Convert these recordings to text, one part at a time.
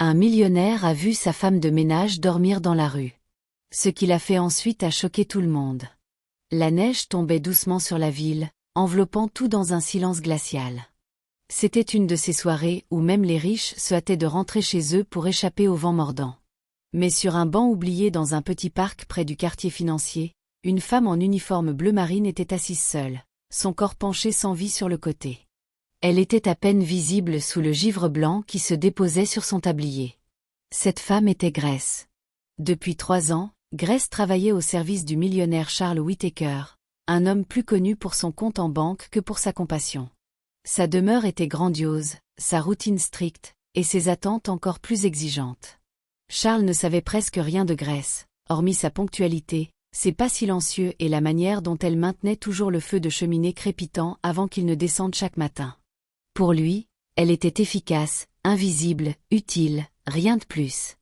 Un millionnaire a vu sa femme de ménage dormir dans la rue. Ce qu'il a fait ensuite a choqué tout le monde. La neige tombait doucement sur la ville, enveloppant tout dans un silence glacial. C'était une de ces soirées où même les riches se hâtaient de rentrer chez eux pour échapper au vent mordant. Mais sur un banc oublié dans un petit parc près du quartier financier, une femme en uniforme bleu marine était assise seule, son corps penché sans vie sur le côté. Elle était à peine visible sous le givre blanc qui se déposait sur son tablier. Cette femme était Grace. Depuis 3 ans, Grace travaillait au service du millionnaire Charles Whittaker, un homme plus connu pour son compte en banque que pour sa compassion. Sa demeure était grandiose, sa routine stricte, et ses attentes encore plus exigeantes. Charles ne savait presque rien de Grace, hormis sa ponctualité, ses pas silencieux et la manière dont elle maintenait toujours le feu de cheminée crépitant avant qu'il ne descende chaque matin. Pour lui, elle était efficace, invisible, utile, rien de plus.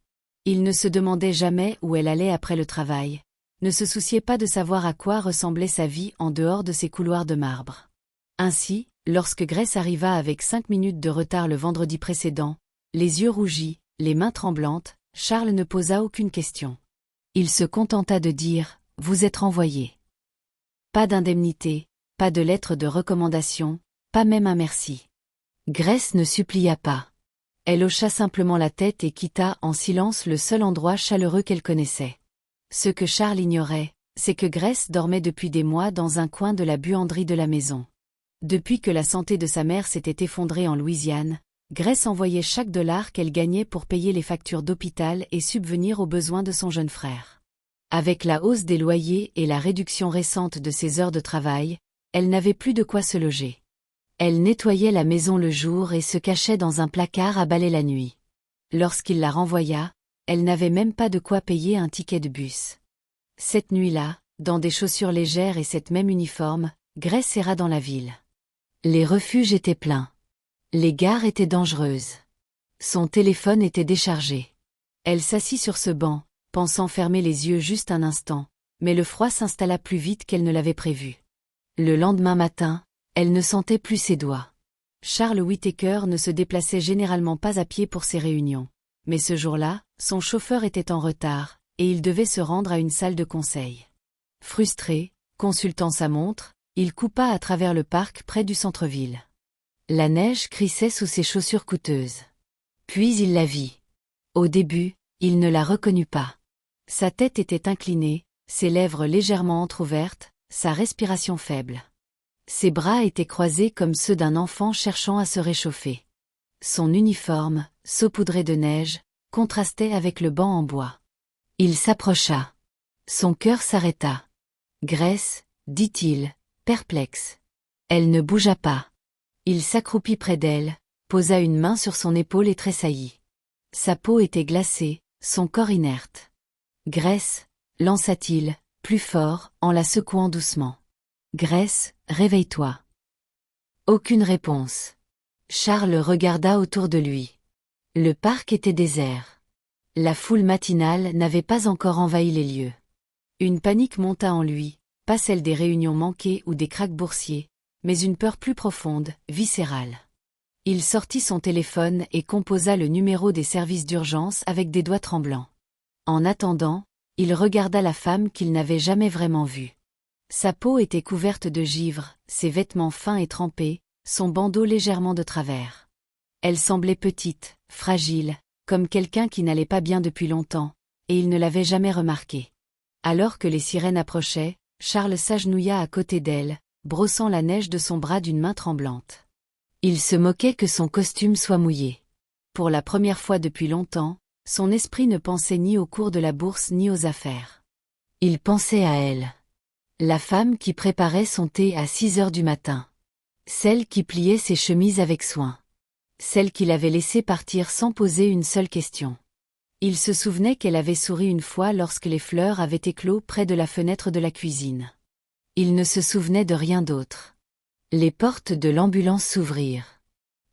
Il ne se demandait jamais où elle allait après le travail, ne se souciait pas de savoir à quoi ressemblait sa vie en dehors de ses couloirs de marbre. Ainsi, lorsque Grace arriva avec 5 minutes de retard le vendredi précédent, les yeux rougis, les mains tremblantes, Charles ne posa aucune question. Il se contenta de dire « Vous êtes renvoyé ». Pas d'indemnité, pas de lettre de recommandation, pas même un merci. Grace ne supplia pas. Elle hocha simplement la tête et quitta en silence le seul endroit chaleureux qu'elle connaissait. Ce que Charles ignorait, c'est que Grace dormait depuis des mois dans un coin de la buanderie de la maison. Depuis que la santé de sa mère s'était effondrée en Louisiane, Grace envoyait chaque dollar qu'elle gagnait pour payer les factures d'hôpital et subvenir aux besoins de son jeune frère. Avec la hausse des loyers et la réduction récente de ses heures de travail, elle n'avait plus de quoi se loger. Elle nettoyait la maison le jour et se cachait dans un placard à balai la nuit. Lorsqu'il la renvoya, elle n'avait même pas de quoi payer un ticket de bus. Cette nuit-là, dans des chaussures légères et cette même uniforme, Grace erra dans la ville. Les refuges étaient pleins. Les gares étaient dangereuses. Son téléphone était déchargé. Elle s'assit sur ce banc, pensant fermer les yeux juste un instant, mais le froid s'installa plus vite qu'elle ne l'avait prévu. Le lendemain matin, elle ne sentait plus ses doigts. Charles Whittaker ne se déplaçait généralement pas à pied pour ses réunions, mais ce jour-là, son chauffeur était en retard, et il devait se rendre à une salle de conseil. Frustré, consultant sa montre, il coupa à travers le parc près du centre-ville. La neige crissait sous ses chaussures coûteuses. Puis il la vit. Au début, il ne la reconnut pas. Sa tête était inclinée, ses lèvres légèrement entr'ouvertes, sa respiration faible. Ses bras étaient croisés comme ceux d'un enfant cherchant à se réchauffer. Son uniforme, saupoudré de neige, contrastait avec le banc en bois. Il s'approcha. Son cœur s'arrêta. « Grace », dit-il, perplexe. Elle ne bougea pas. Il s'accroupit près d'elle, posa une main sur son épaule et tressaillit. Sa peau était glacée, son corps inerte. « Grace », lança-t-il, plus fort, en la secouant doucement. « Grace, réveille-toi. » Aucune réponse. Charles regarda autour de lui. Le parc était désert. La foule matinale n'avait pas encore envahi les lieux. Une panique monta en lui, pas celle des réunions manquées ou des krachs boursiers, mais une peur plus profonde, viscérale. Il sortit son téléphone et composa le numéro des services d'urgence avec des doigts tremblants. En attendant, il regarda la femme qu'il n'avait jamais vraiment vue. Sa peau était couverte de givre, ses vêtements fins et trempés, son bandeau légèrement de travers. Elle semblait petite, fragile, comme quelqu'un qui n'allait pas bien depuis longtemps, et il ne l'avait jamais remarqué. Alors que les sirènes approchaient, Charles s'agenouilla à côté d'elle, brossant la neige de son bras d'une main tremblante. Il se moquait que son costume soit mouillé. Pour la première fois depuis longtemps, son esprit ne pensait ni au cours de la bourse ni aux affaires. Il pensait à elle. La femme qui préparait son thé à 6 heures du matin. Celle qui pliait ses chemises avec soin. Celle qu'il avait laissée partir sans poser une seule question. Il se souvenait qu'elle avait souri une fois lorsque les fleurs avaient éclos près de la fenêtre de la cuisine. Il ne se souvenait de rien d'autre. Les portes de l'ambulance s'ouvrirent.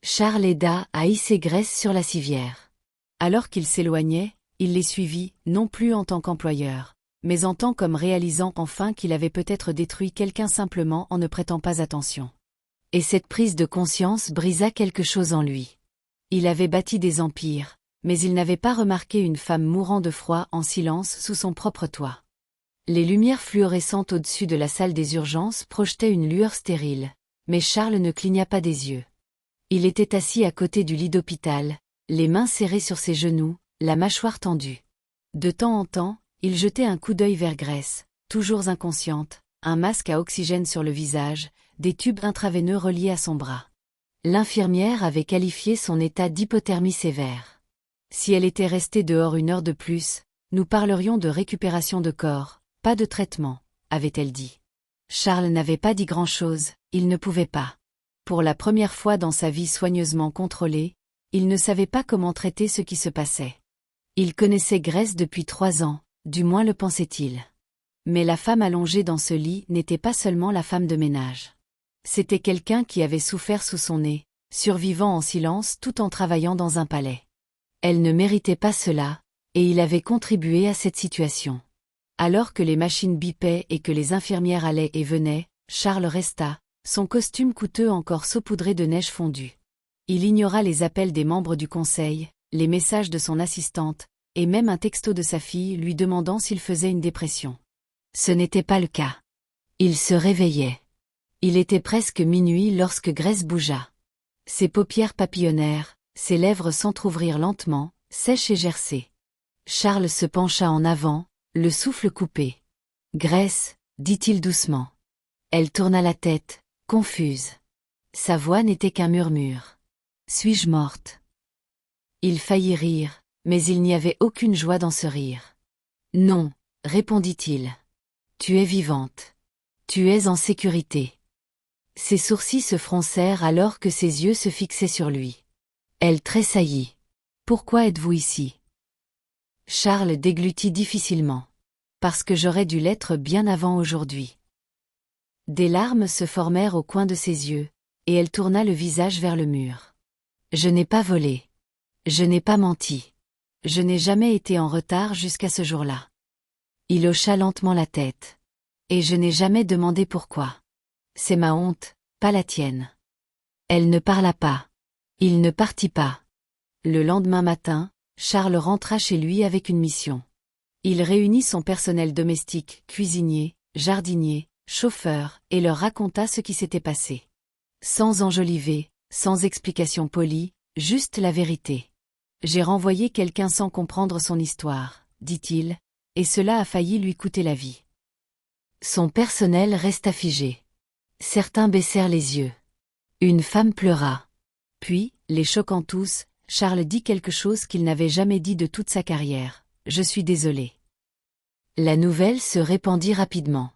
Charles aida à hisser Grace sur la civière. Alors qu'il s'éloignait, il les suivit, non plus en tant qu'employeur, mais en tant qu'homme réalisant enfin qu'il avait peut-être détruit quelqu'un simplement en ne prêtant pas attention. Et cette prise de conscience brisa quelque chose en lui. Il avait bâti des empires, mais il n'avait pas remarqué une femme mourant de froid en silence sous son propre toit. Les lumières fluorescentes au-dessus de la salle des urgences projetaient une lueur stérile, mais Charles ne cligna pas des yeux. Il était assis à côté du lit d'hôpital, les mains serrées sur ses genoux, la mâchoire tendue. De temps en temps, il jetait un coup d'œil vers Grace, toujours inconsciente, un masque à oxygène sur le visage, des tubes intraveineux reliés à son bras. L'infirmière avait qualifié son état d'hypothermie sévère. Si elle était restée dehors 1 heure de plus, nous parlerions de récupération de corps, pas de traitement, avait-elle dit. Charles n'avait pas dit grand-chose, il ne pouvait pas. Pour la première fois dans sa vie soigneusement contrôlée, il ne savait pas comment traiter ce qui se passait. Il connaissait Grace depuis 3 ans, du moins le pensait-il. Mais la femme allongée dans ce lit n'était pas seulement la femme de ménage. C'était quelqu'un qui avait souffert sous son nez, survivant en silence tout en travaillant dans un palais. Elle ne méritait pas cela, et il avait contribué à cette situation. Alors que les machines bipaient et que les infirmières allaient et venaient, Charles resta, son costume coûteux encore saupoudré de neige fondue. Il ignora les appels des membres du conseil, les messages de son assistante, et même un texto de sa fille lui demandant s'il faisait une dépression. Ce n'était pas le cas. Il se réveillait. Il était presque minuit lorsque Grace bougea. Ses paupières papillonnèrent, ses lèvres s'entr'ouvrirent lentement, sèches et gercées. Charles se pencha en avant, le souffle coupé. « Grace » dit-il doucement. Elle tourna la tête, confuse. Sa voix n'était qu'un murmure. « Suis-je morte » Il faillit rire, mais il n'y avait aucune joie dans ce rire. « Non » répondit-il. « Tu es vivante. Tu es en sécurité. » Ses sourcils se froncèrent alors que ses yeux se fixaient sur lui. Elle tressaillit. « Pourquoi êtes-vous ici » Charles déglutit difficilement. « Parce que j'aurais dû l'être bien avant aujourd'hui. » Des larmes se formèrent au coin de ses yeux, et elle tourna le visage vers le mur. « Je n'ai pas volé. Je n'ai pas menti. Je n'ai jamais été en retard jusqu'à ce jour-là. » Il hocha lentement la tête. « Et je n'ai jamais demandé pourquoi. C'est ma honte, pas la tienne. » Elle ne parla pas. Il ne partit pas. Le lendemain matin, Charles rentra chez lui avec une mission. Il réunit son personnel domestique, cuisinier, jardinier, chauffeur, et leur raconta ce qui s'était passé. Sans enjoliver, sans explication polie, juste la vérité. « J'ai renvoyé quelqu'un sans comprendre son histoire, » dit-il, et cela a failli lui coûter la vie. Son personnel resta figé. Certains baissèrent les yeux. Une femme pleura. Puis, les choquant tous, Charles dit quelque chose qu'il n'avait jamais dit de toute sa carrière. « Je suis désolé. » La nouvelle se répandit rapidement.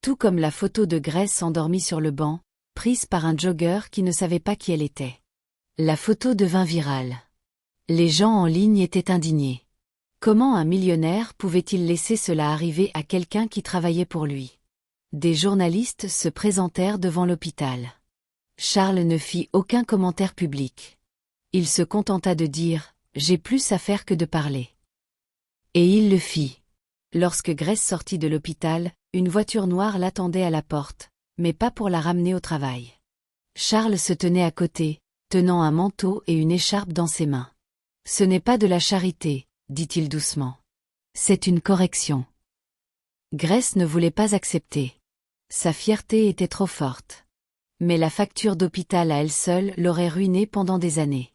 Tout comme la photo de Grace endormie sur le banc, prise par un jogger qui ne savait pas qui elle était. La photo devint virale. Les gens en ligne étaient indignés. Comment un millionnaire pouvait-il laisser cela arriver à quelqu'un qui travaillait pour lui? Des journalistes se présentèrent devant l'hôpital. Charles ne fit aucun commentaire public. Il se contenta de dire « J'ai plus à faire que de parler ». Et il le fit. Lorsque Grace sortit de l'hôpital, une voiture noire l'attendait à la porte, mais pas pour la ramener au travail. Charles se tenait à côté, tenant un manteau et une écharpe dans ses mains. « Ce n'est pas de la charité », dit-il doucement. « C'est une correction. » Grace ne voulait pas accepter. Sa fierté était trop forte. Mais la facture d'hôpital à elle seule l'aurait ruinée pendant des années.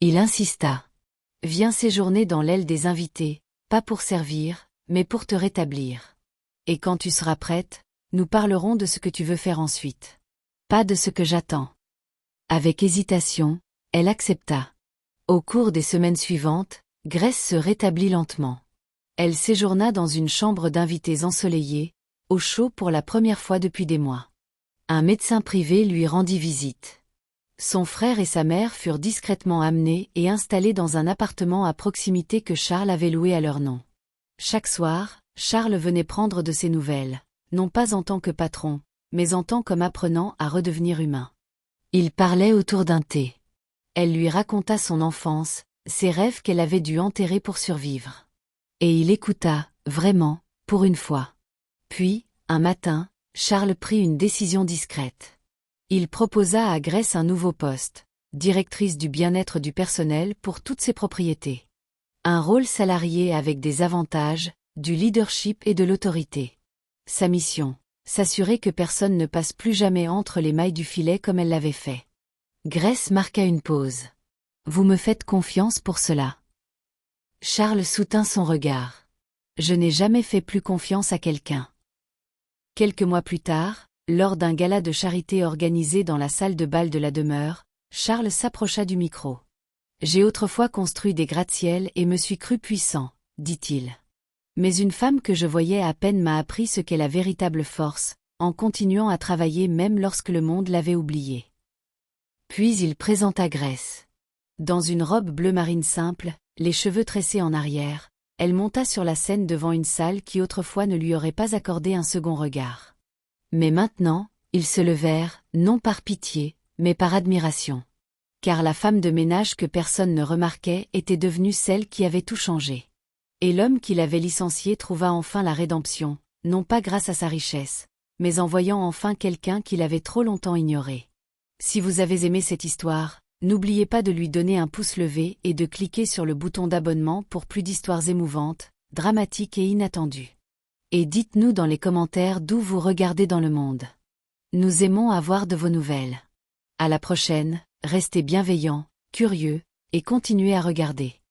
Il insista. « Viens séjourner dans l'aile des invités, pas pour servir, mais pour te rétablir. Et quand tu seras prête, nous parlerons de ce que tu veux faire ensuite. Pas de ce que j'attends. » Avec hésitation, elle accepta. Au cours des semaines suivantes, Grace se rétablit lentement. Elle séjourna dans une chambre d'invités ensoleillée, au chaud pour la première fois depuis des mois. Un médecin privé lui rendit visite. Son frère et sa mère furent discrètement amenés et installés dans un appartement à proximité que Charles avait loué à leur nom. Chaque soir, Charles venait prendre de ses nouvelles, non pas en tant que patron, mais en tant qu'apprenant à redevenir humain. Ils parlaient autour d'un thé. Elle lui raconta son enfance, ses rêves qu'elle avait dû enterrer pour survivre. Et il écouta, vraiment, pour une fois. Puis, un matin, Charles prit une décision discrète. Il proposa à Grace un nouveau poste, directrice du bien-être du personnel pour toutes ses propriétés. Un rôle salarié avec des avantages, du leadership et de l'autorité. Sa mission, s'assurer que personne ne passe plus jamais entre les mailles du filet comme elle l'avait fait. Grace marqua une pause. Vous me faites confiance pour cela. Charles soutint son regard. Je n'ai jamais fait plus confiance à quelqu'un. Quelques mois plus tard, lors d'un gala de charité organisé dans la salle de bal de la demeure, Charles s'approcha du micro. J'ai autrefois construit des gratte-ciel et me suis cru puissant, dit-il. Mais une femme que je voyais à peine m'a appris ce qu'est la véritable force, en continuant à travailler même lorsque le monde l'avait oublié. Puis il présenta Grace. Dans une robe bleu marine simple, les cheveux tressés en arrière, elle monta sur la scène devant une salle qui autrefois ne lui aurait pas accordé un second regard. Mais maintenant, ils se levèrent, non par pitié, mais par admiration. Car la femme de ménage que personne ne remarquait était devenue celle qui avait tout changé. Et l'homme qui l'avait licencié trouva enfin la rédemption, non pas grâce à sa richesse, mais en voyant enfin quelqu'un qu'il avait trop longtemps ignoré. Si vous avez aimé cette histoire, n'oubliez pas de lui donner un pouce levé et de cliquer sur le bouton d'abonnement pour plus d'histoires émouvantes, dramatiques et inattendues. Et dites-nous dans les commentaires d'où vous regardez dans le monde. Nous aimons avoir de vos nouvelles. À la prochaine, restez bienveillants, curieux, et continuez à regarder.